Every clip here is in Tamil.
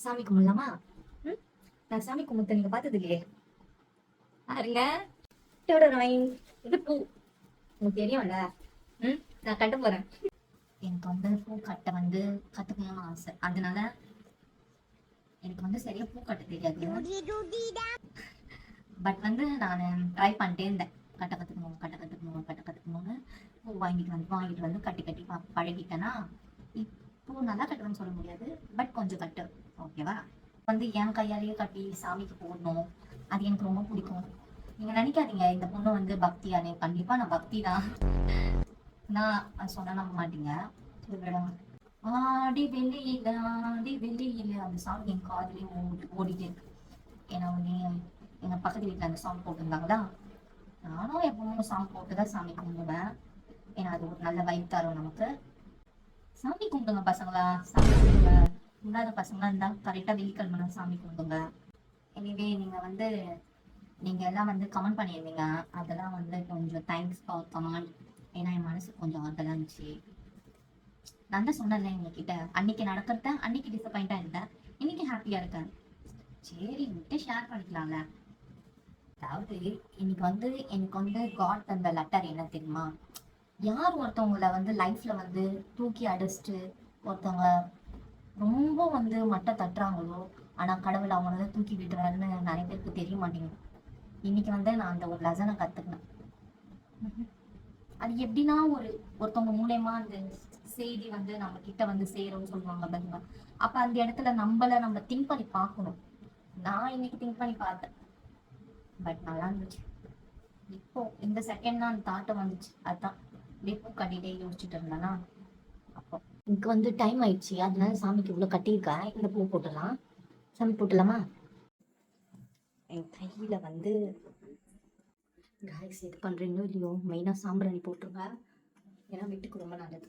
சாமி கும்பிடலாமா? ம் நான் சாமி கும்பிட்டு நீங்க பார்த்தது இல்லையே. பாருங்க, இது பூ உங்களுக்கு தெரியும்ல. நான் கட்ட போறேன். எனக்கு வந்து பூ கட்ட வந்து கத்துக்கணும்னு ஆசை. அதனால எனக்கு வந்து சரியா பூ கட்ட தெரியாது. பட் வந்து நான் ட்ரை பண்ணிட்டே இருந்தேன். கட்ட கற்றுக்கணும்னு பூ வாங்கிட்டு வந்து கட்டி கட்டி பழகிட்டேன்னா இப்போ நல்லா கட்டுறேன்னு சொல்ல முடியாது. பட் கொஞ்சம் கட்டு ஓகேவா. வந்து என் கையாலேயே கட்டி சாமிக்கு போடணும், அது எனக்கு ரொம்ப பிடிக்கும். நீங்க நினைக்காதீங்க இந்த பொண்ணு வந்து பக்தியானே. கண்டிப்பா நான் பக்தி தான். நான் சொன்னா நம்ப மாட்டீங்க. ஆடி வெள்ளியில ஆடி வெள்ளியில அந்த சாங் என் காதுலயும் ஓடிட்டே இருக்கு. ஏன்னா வந்து எங்க பக்கத்து வீட்டுல அந்த சாங் போட்டிருந்தாங்களா, நானும் எப்பவும் சாங் போட்டுதான் சாமி கும்பிடுவேன். ஏன்னா அது ஒரு நல்ல வைப் தரும் நமக்கு. சாமி கும்பிடுங்க பசங்களா, சாமி கும்பிடுங்க. இல்லாத பசங்களா இருந்தா கரெக்டா வெள்ளிக்கிழமை சாமி கும்பிடுங்க. எனிவே நீங்க எல்லாம் வந்து கமெண்ட் பண்ணியிருந்தீங்க. அதெல்லாம் வந்து கொஞ்சம் தேங்க்ஸ் ஃபார் கமெண்ட். ஏன்னா என் மனசு கொஞ்சம் ஆறுதலா இருந்துச்சு. நான் தான் சொன்னேன்ல உங்ககிட்ட, அன்னைக்கு நடக்கிறத அன்னைக்கு டிசப்பாயிண்டா இருந்தேன், இன்னைக்கு ஹாப்பியா இருக்கேன். சரி விட்டு ஷேர் பண்ணிக்கலாம்ல. அதாவது இன்னைக்கு வந்து எனக்கு வந்து காட் தந்த லெட்டர் என்ன தெரியுமா? யார் ஒருத்தவங்களை வந்து லைஃப்ல வந்து தூக்கி அடிச்சுட்டு ஒருத்தவங்க ரொம்ப வந்து மட்டை தட்டுறாங்களோ, ஆனா கடவுள் அவங்கள தூக்கி விடுறாருன்னு நிறைய பேருக்கு தெரிய மாட்டேங்குது. இன்னைக்கு வந்து நான் அந்த ஒரு லெசனை கத்துக்கினேன். அது எப்படின்னா ஒருத்தவங்க மூலயமா அந்த செய்தி வந்து நம்ம கிட்ட வந்து சேரும்னு சொல்லுவாங்க பாருங்க. அப்ப அந்த இடத்துல நம்ம திங்க் பண்ணி பார்க்கணும். நான் இன்னைக்கு திங்க் பண்ணி பார்த்தேன். பட் நல்லா இருந்துச்சு. இப்போ இந்த செகண்ட் தான் அந்த தாட்டம் வந்துச்சு. அதான் பூ கட்டிட்டே யோசிச்சுட்டு இருந்தேன்னா, அப்போ எனக்கு வந்து டைம் ஆயிடுச்சு. அதனால சாமிக்கு இவ்வளவு கட்டியிருக்கேன். இந்த பூ போட்டுடலாம். சாமி போட்டுடலாமா? என் கையில வந்து காய்ஸ் இது பண்றீங்களோ இல்லையோ, மெயினா சாம்பிராணி போட்டுருங்க. ஏன்னா வீட்டுக்கு ரொம்ப நல்லது.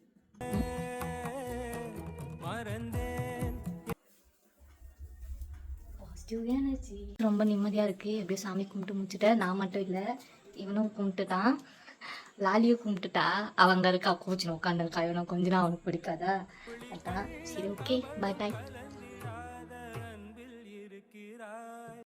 Positive energy. ரொம்ப நிம்மதியா இருக்கு. எப்படியோ சாமி கும்பிட்டு முடிச்சுட்டேன். நான் மட்டும் இல்லை, இவனும் கும்பிட்டுட்டான். லாலியும் கும்பிட்டுட்டா. அவங்க இருக்கா கோச்சின் உட்காந்துருக்கா. இவனும் கொஞ்ச நாள் அவனுக்கு பிடிக்காதா. அதான் சரி, ஓகே, பாய் பாய்.